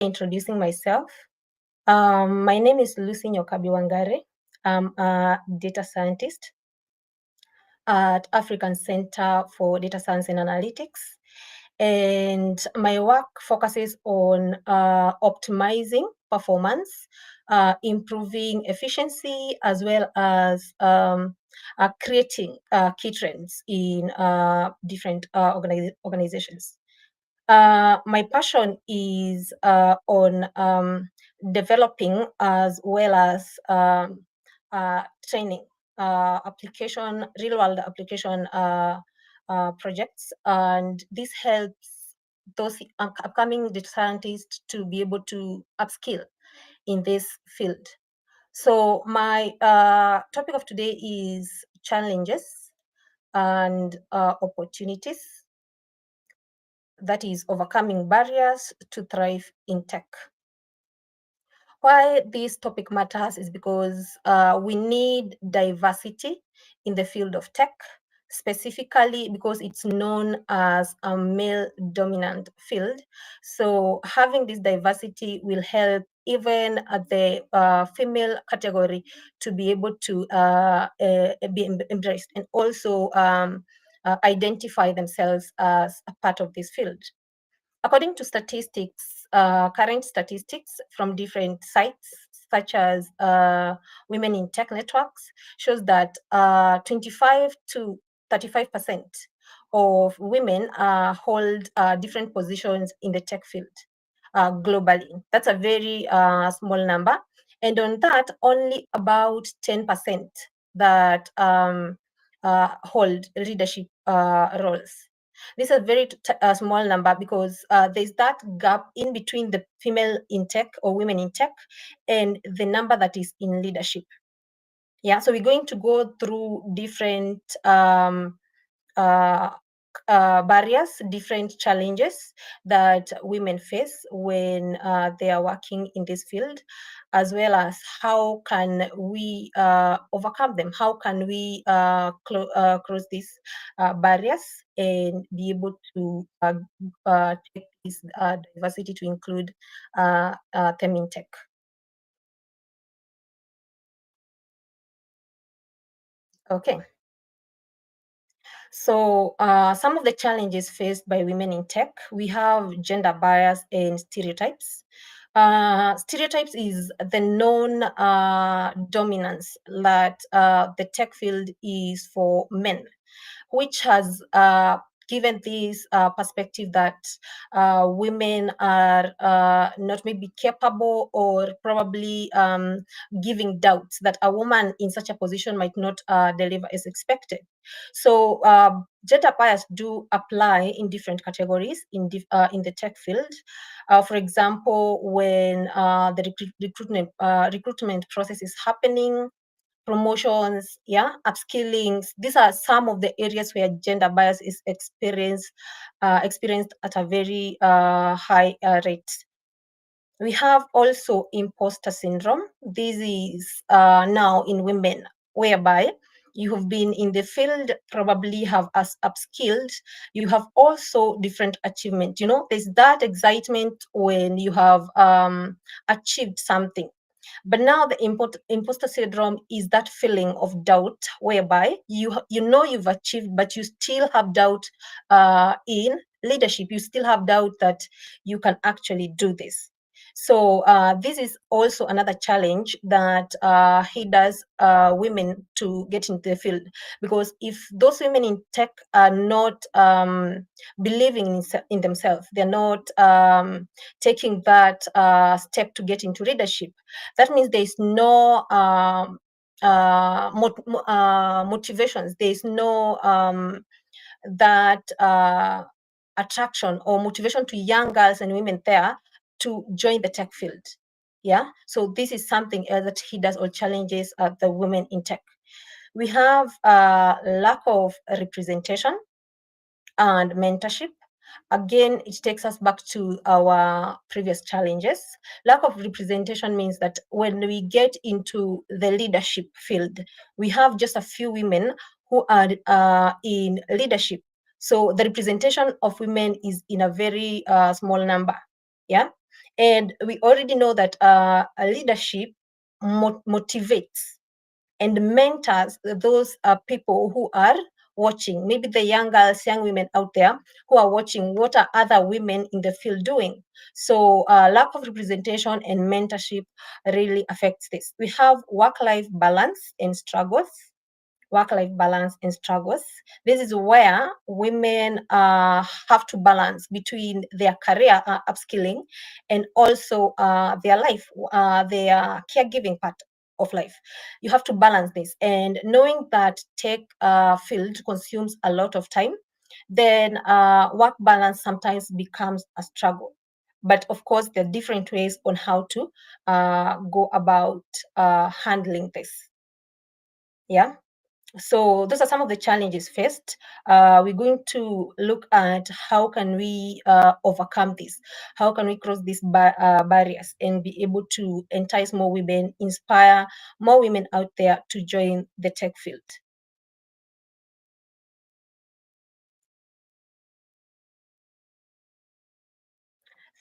Introducing myself. My name is Nyokabi Wangari. I'm a data scientist at African Center for Data Science and Analytics. And my work focuses on optimizing performance, improving efficiency, as well as creating key trends in different organizations. My passion is on developing as well as training real world application projects, and this helps those upcoming data scientists to be able to upskill in this field. So my topic of today is challenges and opportunities, that is overcoming barriers to thrive in tech. Why this topic matters is because we need diversity in the field of tech, specifically because it's known as a male-dominant field. So having this diversity will help even the female category to be able to be embraced and also identify themselves as a part of this field. According to statistics, current statistics from different sites, such as Women in Tech Networks, shows that 25 to 35% of women hold different positions in the tech field globally. That's a very small number. And on that, only about 10% that hold leadership roles. This is a very small number because there's that gap in between the female in tech or women in tech and the number that is in leadership. Yeah, so we're going to go through different barriers, different challenges that women face when they are working in this field, as well as how can we overcome them, how can we cross these barriers and be able to take this diversity to include them in tech. Okay. So some of the challenges faced by women in tech, we have gender bias and stereotypes. Stereotypes is the known dominance that the tech field is for men, which has given this perspective that women are not maybe capable or probably giving doubts that a woman in such a position might not deliver as expected. So gender bias do apply in different categories in the tech field. For example, when the recruitment process is happening, promotions, yeah, upskillings. These are some of the areas where gender bias is experienced at a very high rate. We have also imposter syndrome. This is now in women, whereby you have been in the field, probably have upskilled, you have also different achievement. You know, there's that excitement when you have achieved something. But now the imposter syndrome is that feeling of doubt, whereby you know you've achieved, but you still have doubt in leadership. You still have doubt that you can actually do this. So this is also another challenge that hinders women to get into the field, because if those women in tech are not believing in themselves, they're not taking that step to get into leadership, that means there's no motivations, there's no that attraction or motivation to young girls and women there to join the tech field. Yeah, so this is something else that hinders or challenges the women in tech. We have lack of representation and mentorship. Again, it takes us back to our previous challenges. Lack of representation means that when we get into the leadership field, we have just a few women who are in leadership. So the representation of women is in a very small number. Yeah. And we already know that leadership motivates and mentors those people who are watching, maybe the young girls, young women out there who are watching what are other women in the field doing. So lack of representation and mentorship really affects this. We have work-life balance and struggles. Work-life balance and struggles. This is where women have to balance between their career upskilling and also their life, their caregiving part of life. You have to balance this, and knowing that tech field consumes a lot of time, then work balance sometimes becomes a struggle. But of course, there are different ways on how to go about handling this. Yeah. So those are some of the challenges faced. We're going to look at how can we overcome this, how can we cross these barriers and be able to entice more women, inspire more women out there to join the tech field.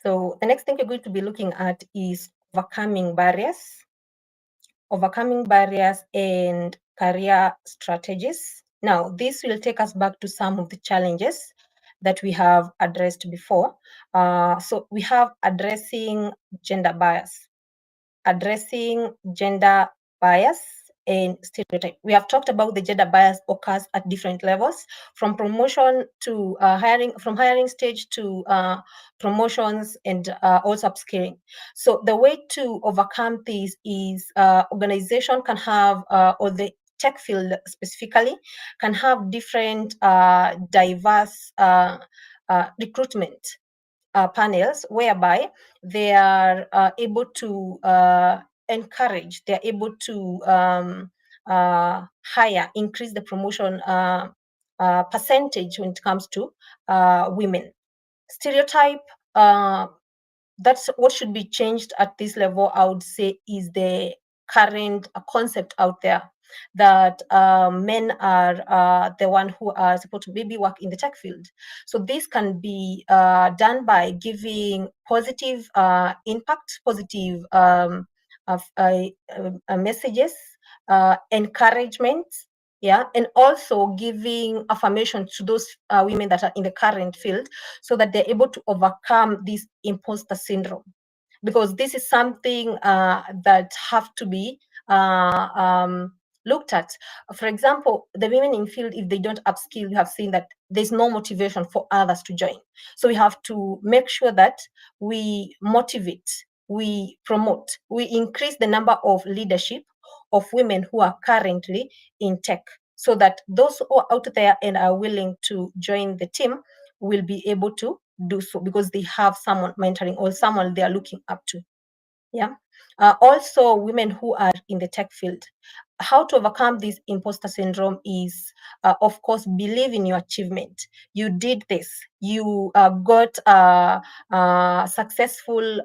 So the next thing we're going to be looking at is overcoming barriers and career strategies. Now, this will take us back to some of the challenges that we have addressed before. So we have addressing gender bias and stereotype. We have talked about the gender bias occurs at different levels, from promotion to hiring, from hiring stage to promotions and also upskilling. So the way to overcome this is organization can have, or the tech field specifically, can have different diverse recruitment panels whereby they are able to encourage, they're able to increase the promotion percentage when it comes to women. Stereotype, that's what should be changed at this level, I would say, is the current concept out there that men are the one who are supposed to maybe work in the tech field. So this can be done by giving positive impact, positive messages, encouragement, yeah, and also giving affirmation to those women that are in the current field, so that they're able to overcome this imposter syndrome, because this is something that have to be looked at. For example, the women in field, if they don't upskill, we have seen that there's no motivation for others to join. So we have to make sure that we motivate, we promote, we increase the number of leadership of women who are currently in tech, so that those who are out there and are willing to join the team will be able to do so, because they have someone mentoring or someone they are looking up to. Yeah. Also, women who are in the tech field, how to overcome this imposter syndrome is, of course, believe in your achievement. You did this. You got a successful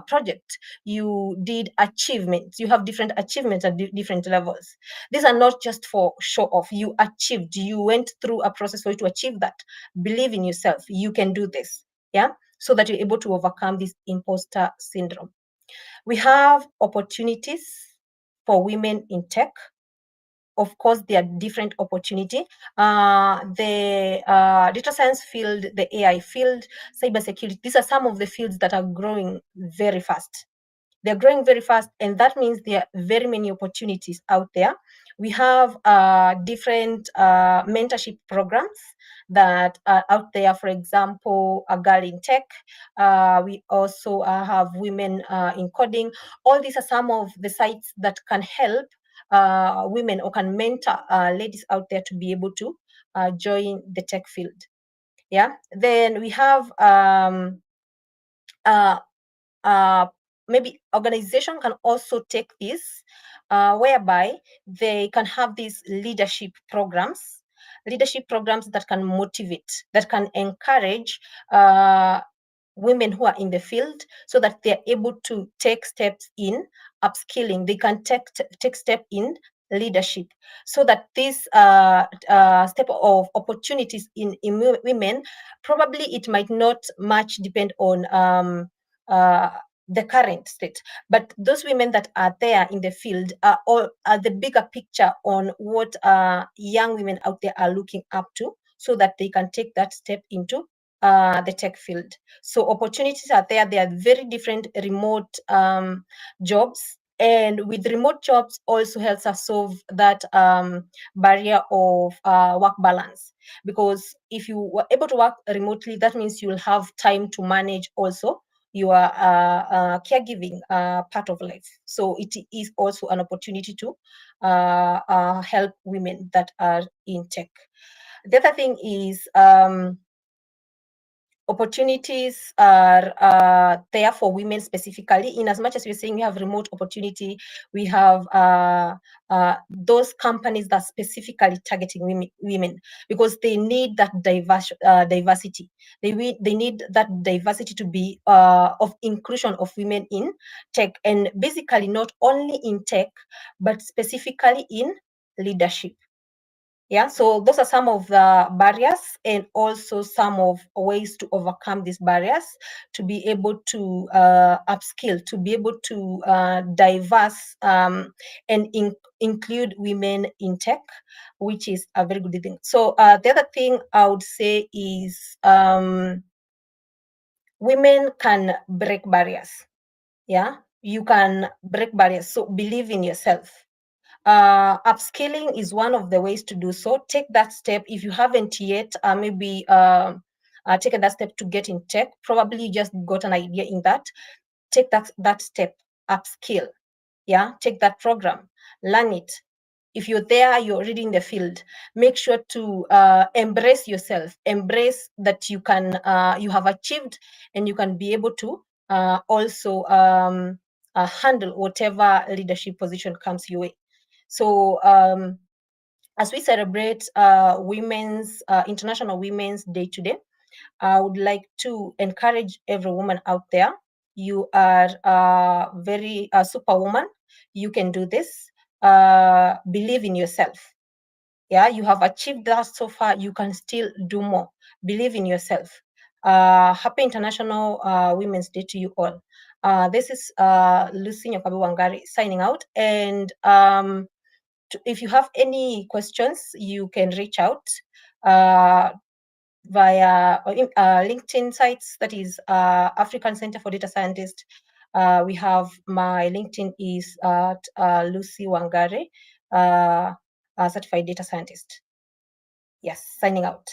project. You did achievements. You have different achievements at different levels. These are not just for show off. You achieved. You went through a process for you to achieve that. Believe in yourself. You can do this. Yeah. So that you're able to overcome this imposter syndrome. We have opportunities for women in tech. Of course, there are different opportunity. The data science field, the AI field, cybersecurity, these are some of the fields that are growing very fast. They're growing very fast, and that means there are very many opportunities out there. We have different mentorship programs that are out there. For example, a girl in tech. We also have women in coding. All these are some of the sites that can help women, or can mentor ladies out there to be able to join the tech field. Yeah. Then we have uh, uh, maybe organization can also take this, whereby they can have these leadership programs that can motivate, that can encourage women who are in the field, so that they're able to take steps in upskilling. They can take step in leadership, so that this step of opportunities in women, probably it might not much depend on the current state. But those women that are there in the field are the bigger picture on what young women out there are looking up to, so that they can take that step into the tech field. So opportunities are there. They are very different remote jobs. And with remote jobs also helps us solve that barrier of work balance. Because if you were able to work remotely, that means you'll have time to manage also your caregiving part of life. So it is also an opportunity to help women that are in tech. The other thing is opportunities are there for women specifically. In as much as we're saying we have remote opportunity, we have those companies that specifically targeting women, because they need that diversity. They need that diversity to be of inclusion of women in tech, and basically not only in tech, but specifically in leadership. Yeah, so those are some of the barriers, and also some of ways to overcome these barriers, to be able to upskill, to be able to diverse and include women in tech, which is a very good thing. So the other thing I would say is women can break barriers. Yeah, you can break barriers. So believe in yourself. Upskilling is one of the ways to do so. Take that step. If you haven't yet, maybe taken that step to get in tech, probably you just got an idea in that. Take that step, upskill. Yeah, take that program, learn it. If you're there, you're already in the field, make sure to embrace yourself, embrace that you can, you have achieved, and you can be able to also handle whatever leadership position comes your way. So as we celebrate Women's International Women's Day today, I would like to encourage every woman out there. You are very superwoman. You can do this. Believe in yourself. Yeah, you have achieved that so far. You can still do more. Believe in yourself. Happy International Women's Day to you all. This is Lucy Nyokabi Wangari signing out. And if you have any questions, you can reach out via LinkedIn sites, that is African Center for Data Scientists. We have my LinkedIn is at Lucy Wangari, certified data scientist. Yes, signing out.